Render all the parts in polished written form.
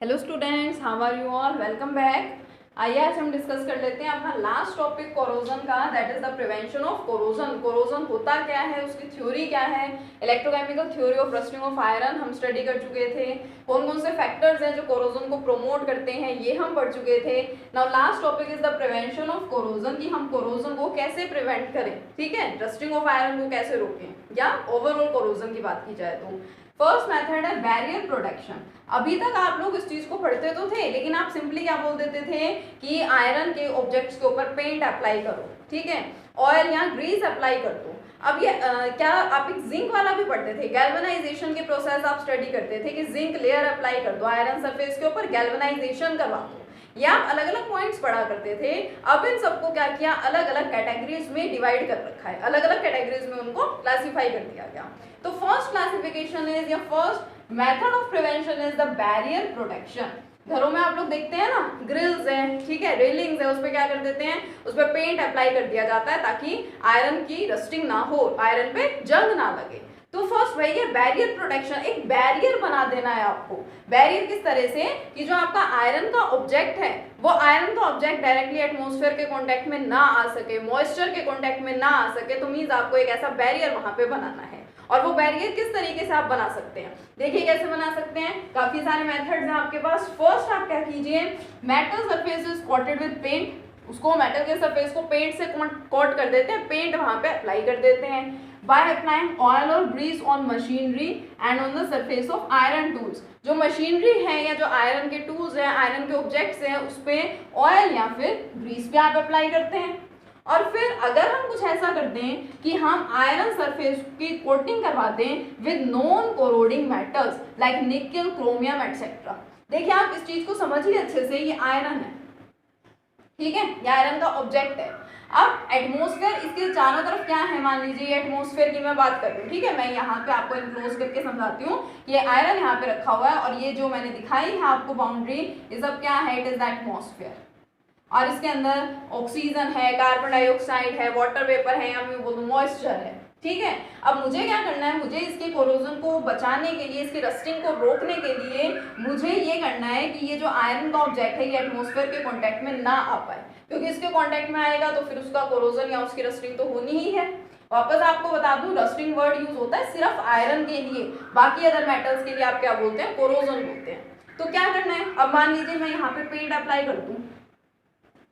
Hello students, how are you all? Welcome back. आइए आज हम डिस्कस कर लेते हैं अपना लास्ट टॉपिक कोरोजन का, that is the prevention of corrosion. Corrosion होता क्या है, उसकी थ्योरी क्या है, electrochemical theory of rusting of iron हम स्टडी कर चुके थे। कौन कौन से फैक्टर्स हैं जो कोरोजन को प्रोमोट करते हैं, ये हम पढ़ चुके थे। Now last topic is the prevention of corrosion, कि हम कोरोजन को कैसे प्रिवेंट करें, ठीक है, रस्टिंग ऑफ आयरन को कैसे रोकें, या ओवरऑल कोरोजन की बात की जाए तो फर्स्ट मेथड है बैरियर प्रोटेक्शन। अभी तक आप लोग इस चीज को पढ़ते तो थे, लेकिन आप सिंपली क्या बोल देते थे कि आयरन के ऑब्जेक्ट्स के ऊपर पेंट अप्लाई करो, ठीक है, ऑयल या ग्रीस अप्लाई कर दो। अब ये क्या आप एक जिंक वाला भी पढ़ते थे, गैल्वेनाइजेशन के प्रोसेस आप स्टडी करते थे कि जिंक लेयर अप्लाई कर दो आयरन सरफेस के ऊपर, गैल्वेनाइजेशन करवा दो। ये आप अलग अलग पॉइंट्स पढ़ा करते थे। अब इन सबको क्या किया, अलग अलग कैटेगरीज में डिवाइड कर रखा है, अलग अलग कैटेगरीज में उनको क्लासिफाई कर दिया गया। तो फर्स्ट क्लासिफिकेशन इज या first method of prevention is the barrier protection. घरों में आप लोग देखते हैं ना, ग्रिल्स हैं, ठीक है, रेलिंग्स है, उस पर क्या कर देते हैं, उस पर पेंट अप्लाई कर दिया जाता है ताकि आयरन की रस्टिंग ना हो, आयरन पे जंग ना लगे। तो फर्स्ट वही है बैरियर प्रोटेक्शन, एक बैरियर बना देना है आपको। बैरियर किस तरह से कि जो आपका आयरन का ऑब्जेक्ट है, वो आयरन का ऑब्जेक्ट डायरेक्टली एटमॉस्फेयर के कांटेक्ट में ना आ सके, मॉइस्चर के कांटेक्ट में ना आ सके। तो मींस आपको एक ऐसा बैरियर वहां पे बनाना है। और वो बैरियर किस तरीके से आप बना सकते हैं, देखिए कैसे बना सकते हैं। काफी सारे मेथड्स हैं आपके पास। फर्स्ट आप क्या कीजिए, metal surface is coated with paint, उसको मेटल के सरफेस को पेंट से कोट कर देते हैं, पेंट वहां पे अप्लाई कर देते हैं। by applying oil or grease on machinery and on the surface of iron tools, जो मशीनरी है या जो आयरन के टूल्स हैं, आयरन के ऑब्जेक्ट्स हैं, उस पे ऑयल या फिर ग्रीस पे आप अप्लाई करते हैं। और फिर अगर हम कुछ ऐसा कर दें कि हम आयरन सरफेस की कोटिंग करवा दें with non corroding metals like निकल, क्रोमियम एटसेट्रा। देखिए आप इस चीज को समझिए अच्छे से, ये आयरन है, ठीक है, ये आयरन का ऑब्जेक्ट है। अब एटमॉस्फेयर, इसके चारों तरफ क्या है, मान लीजिए एटमॉस्फेयर की मैं बात कर रही हूँ, ठीक है, मैं यहाँ पे आपको इनक्लोज करके समझाती हूँ। ये आयरन यहाँ पे रखा हुआ है और ये जो मैंने दिखाई है आपको बाउंड्री, ये सब क्या है, इट इज द एटमॉस्फेयर। और इसके अंदर ऑक्सीजन है, कार्बन डाइऑक्साइड है, वाटर वेपर है, या मैं बोलूँ मॉइस्चर है, ठीक है। अब मुझे क्या करना है, मुझे इसके कोरोजन को बचाने के लिए, इसकी रस्टिंग को रोकने के लिए मुझे ये करना है कि ये जो आयरन का ऑब्जेक्ट है ये एटमॉस्फेयर के कांटेक्ट में ना आ पाए, क्योंकि इसके कांटेक्ट में आएगा तो फिर उसका कोरोजन या उसकी रस्टिंग तो होनी ही है। वापस आपको बता दूं, रस्टिंग वर्ड यूज होता है सिर्फ आयरन के लिए, बाकी अदर मेटल्स के लिए आप क्या बोलते हैं, कोरोजन बोलते हैं। तो क्या करना है, अब मान लीजिए मैं यहाँ पे पेंट अप्लाई कर दूं,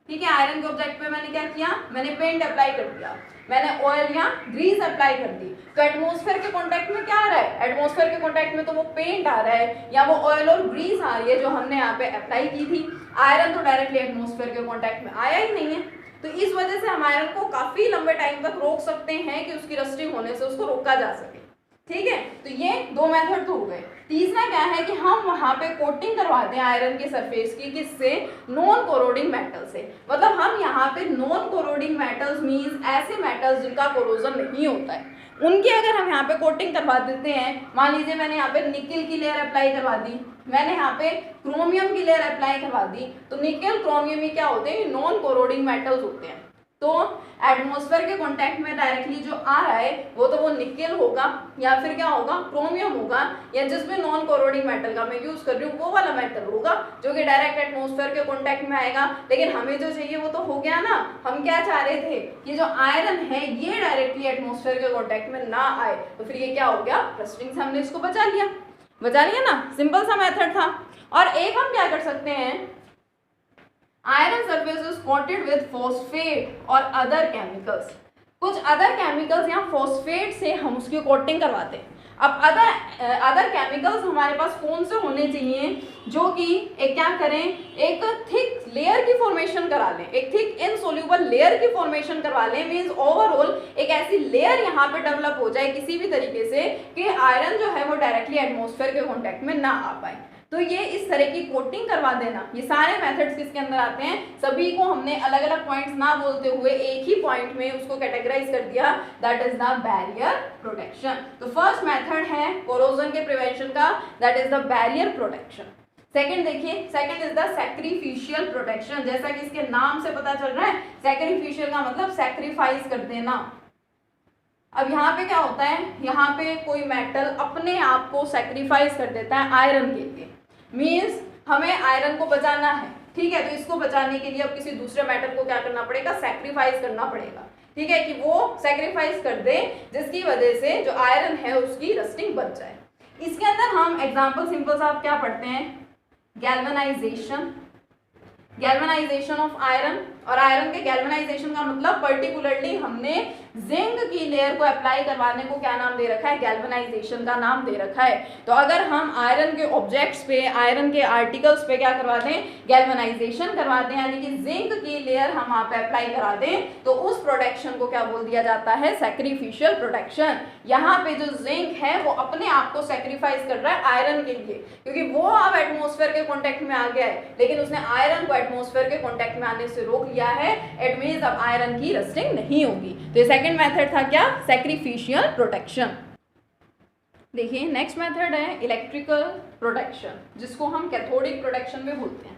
ठीक है, आयरन के ऑब्जेक्ट पे मैंने क्या किया, मैंने पेंट अप्लाई कर दिया, मैंने ऑयल या ग्रीस अप्लाई कर दी। तो एटमॉस्फेयर के कांटेक्ट में क्या आ रहा है, एटमॉस्फेयर के कांटेक्ट में तो वो पेंट आ रहा है या वो ऑयल और ग्रीस आ रही है जो हमने यहाँ पे अप्लाई की थी। आयरन तो डायरेक्टली एटमॉस्फेयर के कांटेक्ट में आया ही नहीं है। तो इस वजह से हम आयरन को काफी लंबे टाइम तक रोक सकते हैं कि उसकी रस्टिंग होने से उसको रोका जा सके, ठीक है। तो ये दो मेथड तो हो गए। तीसरा क्या है कि हम वहां पे कोटिंग करवाते हैं आयरन के सरफेस की, किससे, नॉन कोरोडिंग मेटल से। मतलब हम यहाँ पे नॉन कोरोडिंग मेटल्स मींस ऐसे मेटल्स जिनका कोरोजन नहीं होता है, उनकी अगर हम यहाँ पे कोटिंग करवा देते हैं, मान लीजिए मैंने यहाँ पे निकल की लेयर अप्लाई करवा दी, मैंने यहाँ पे क्रोमियम की लेयर अप्लाई करवा दी, तो निकल क्रोमियम ये क्या होते हैं, नॉन कोरोडिंग मेटल्स होते हैं। तो एटमॉस्फेयर के कांटेक्ट में डायरेक्टली जो आ रहा है वो तो वो निकेल होगा या फिर क्या होगा, क्रोमियम होगा, या जिसमें नॉन कोरोडिंग मेटल का मैं यूज कर रही हूँ वो वाला मेटल होगा जो कि डायरेक्ट एटमॉस्फेयर के कांटेक्ट में आएगा। लेकिन हमें जो चाहिए वो तो हो गया ना, हम क्या चाह रहे थे कि जो आयरन है ये डायरेक्टली एटमॉस्फेयर के कांटेक्ट में ना आए। तो फिर ये क्या हो गया, रस्टिंग से हमने इसको बचा लिया ना, सिंपल सा मेथड था। और एक हम क्या कर सकते हैं, iron surface is coated with phosphate और अदर केमिकल्स। कुछ अदर केमिकल्स या फॉस्फेट से हम उसकी कोटिंग करवाते हैं। अब अदर केमिकल्स हमारे पास कौन से होने चाहिए जो कि एक क्या करें, एक थिक लेयर की फॉर्मेशन करा लें, एक थिक इनसोल्यूबल लेयर की फॉर्मेशन करवा लें। मींस ओवरऑल एक ऐसी लेयर यहाँ पे डेवलप हो जाए किसी भी तरीके से कि आयरन जो है वो डायरेक्टली एटमॉस्फेयर के कॉन्टेक्ट में ना आ पाए। तो ये इस तरह की कोटिंग करवा देना, ये सारे मेथड्स किसके अंदर आते हैं, सभी को हमने अलग अलग पॉइंट्स ना बोलते हुए एक ही पॉइंट में उसको कैटेगराइज कर दिया, that is the barrier protection. तो फर्स्ट मेथड है कोरोजन के प्रिवेंशन का, that is the barrier protection. Second देखिए, second is the sacrificial protection. जैसा कि इसके नाम से पता चल रहा है, सैक्रिफिशियल का मतलब सैक्रिफाइस कर देना। अब यहाँ पे क्या होता है, यहाँ पे कोई मेटल अपने आप को सैक्रिफाइस कर देता है आयरन के लिए, मीन्स हमें आयरन को बचाना है, ठीक है, तो इसको बचाने के लिए अब किसी दूसरे मेटल को क्या करना पड़ेगा, सैक्रिफाइस करना पड़ेगा, ठीक है, कि वो सैक्रिफाइस कर दे जिसकी वजह से जो आयरन है उसकी रस्टिंग बच जाए। इसके अंदर हम एग्जाम्पल सिंपल सा आप क्या पढ़ते हैं, गैल्वेनाइजेशन, गैल्वेनाइजेशन ऑफ आयरन, और आयरन के गैल्वेनाइजेशन का मतलब पर्टिकुलरली हमने जिंक की लेयर को अप्लाई करवाने को क्या नाम दे रखा है, गैल्वेनाइजेशन का नाम दे रखा है। तो अगर हम आयरन के ऑब्जेक्ट्स पे, आयरन के आर्टिकल्स पे क्या करवा दें, गैल्वेनाइजेशन करवा दें, यानी कि जिंक की लेयर हम वहाँ पे अप्लाई करा दें, तो उस प्रोटेक्शन को क्या बोल दिया जाता है, सैक्रिफिशियल प्रोटेक्शन। यहाँ पे जो जिंक है वो अपने आप को सैक्रिफाइस कर रहा है आयरन के लिए, क्योंकि वो अब एटमॉस्फेयर के कॉन्टेक्ट में आ गया है, लेकिन उसने आयरन को एटमॉस्फेयर के कॉन्टेक्ट में आने से रोक लिया है। इट मींस अब आयरन की रस्टिंग नहीं होगी। तो ये सेकंड मेथड था क्या, सैक्रिफिशियल प्रोटेक्शन। देखिए नेक्स्ट मेथड है इलेक्ट्रिकल प्रोटेक्शन, जिसको हम कैथोडिक प्रोटेक्शन में बोलते हैं।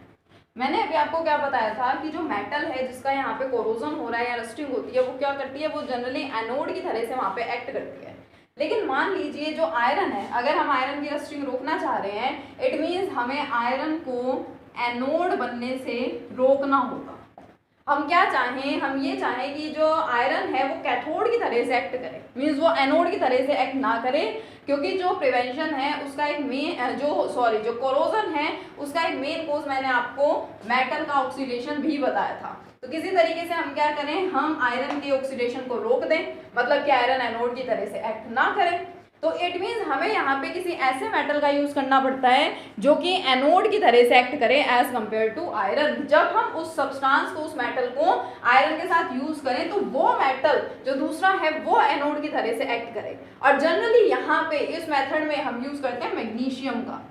मैंने अभी आपको क्या बताया था कि जो मेटल है जिसका यहाँ पे कोरोजन हो रहा है या रस्टिंग होती है, वो क्या करती है, वो जनरली एनोड की तरह से वहाँ पे एक्ट करती है। लेकिन मान लीजिए जो आयरन है, अगर हम आयरन की रस्टिंग रोकना चाह रहे हैं, इट मीन्स हमें आयरन को एनोड बनने से रोकना होगा। हम क्या चाहें, हम ये चाहें कि जो आयरन है वो कैथोड की तरह से एक्ट करे, मीन्स वो एनोड की तरह से एक्ट ना करे, क्योंकि जो प्रिवेंशन है उसका एक मेन जो कोरोजन है उसका एक मेन कोज मैंने आपको मेटल का ऑक्सीडेशन भी बताया था। तो किसी तरीके से हम क्या करें, हम आयरन के ऑक्सीडेशन को रोक दें, मतलब कि आयरन एनोड की तरह से एक्ट ना करें। तो इट मीन्स हमें यहाँ पे किसी ऐसे मेटल का यूज करना पड़ता है जो कि एनोड की तरह से एक्ट करे एज कंपेयर टू आयरन। जब हम उस सब्सटेंस को, उस मेटल को आयरन के साथ यूज करें तो वो मेटल जो दूसरा है वो एनोड की तरह से एक्ट करे। और जनरली यहाँ पे इस मेथड में हम यूज करते हैं मैग्नीशियम का।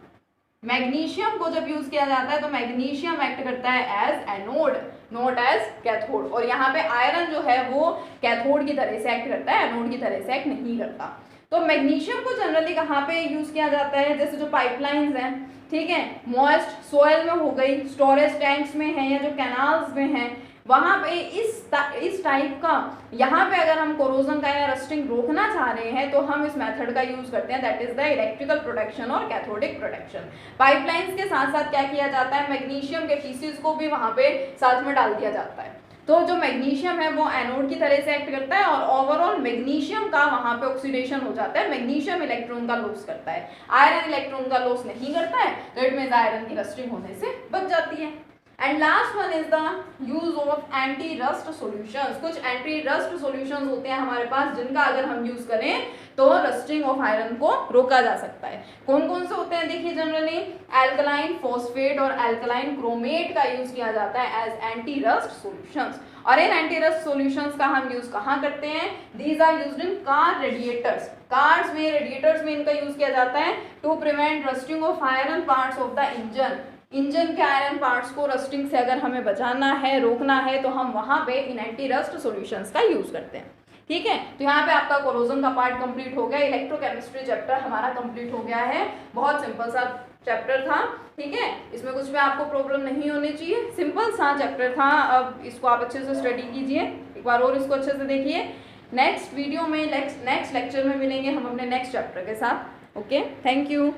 मैग्नीशियम को जब यूज किया जाता है तो मैग्नीशियम एक्ट करता है as anode, not as cathode. और यहाँ पे आयरन जो है वो कैथोड की तरह से एक्ट करता है, एनोड की तरह से एक्ट नहीं करता। तो मैग्नीशियम को जनरली कहाँ पे यूज किया जाता है, जैसे जो पाइपलाइंस हैं, ठीक है, मॉइस्ट सोयल में हो गई, स्टोरेज टैंक्स में है, या जो कैनाल्स में है, वहाँ पे इस टाइप का, यहाँ पे अगर हम कोरोजन का या रस्टिंग रोकना चाह रहे हैं तो हम इस मेथड का यूज करते हैं, that is the electrical protection और कैथोडिक प्रोटेक्शन। पाइपलाइंस के साथ साथ क्या किया जाता है, मैग्नीशियम के पीसीज को भी वहाँ पे साथ में डाल दिया जाता है। तो जो मैग्नीशियम है वो एनोड की तरह से एक्ट करता है और ओवरऑल मैग्नीशियम का वहाँ पे ऑक्सीडेशन हो जाता है। मैग्नीशियम इलेक्ट्रॉन का लॉस करता है, आयरन इलेक्ट्रॉन का लॉस नहीं करता है, तो इट मींस आयरन की रस्टिंग होने से बच जाती है। And last one is the use of anti rust solutions. कुछ एंटी रस्ट सॉल्यूशंस होते हैं हमारे पास जिनका अगर हम यूज करें तो रस्टिंग ऑफ आयरन को रोका जा सकता है। कौन कौन से होते हैं, देखिए जनरली एल्कलाइन फॉस्फेट और एल्कलाइन क्रोमेट का यूज किया जाता है एज एंटी रस्ट सॉल्यूशंस। और इन एंटी रस्ट सॉल्यूशंस का हम यूज कहाँ करते हैं, these are used in car radiators. Cars में, रेडिएटर्स में इनका यूज किया जाता है to prevent rusting of iron parts of the engine. Engine के आयरन पार्ट्स को रस्टिंग से अगर हमें बचाना है, रोकना है, तो हम वहाँ पे इन एंटी रस्ट सॉल्यूशंस का यूज करते हैं। ठीक है, तो यहाँ पे आपका कोरोजन का पार्ट कंप्लीट हो गया, इलेक्ट्रोकेमिस्ट्री चैप्टर हमारा कंप्लीट हो गया है। बहुत सिंपल सा चैप्टर था, ठीक है, इसमें कुछ भी आपको प्रॉब्लम नहीं होनी चाहिए, सिंपल सा चैप्टर था। अब इसको आप अच्छे से स्टडी कीजिए, एक बार और इसको अच्छे से देखिए। नेक्स्ट वीडियो में, नेक्स्ट लेक्चर में मिलेंगे हम अपने नेक्स्ट चैप्टर के साथ। Okay, thank you.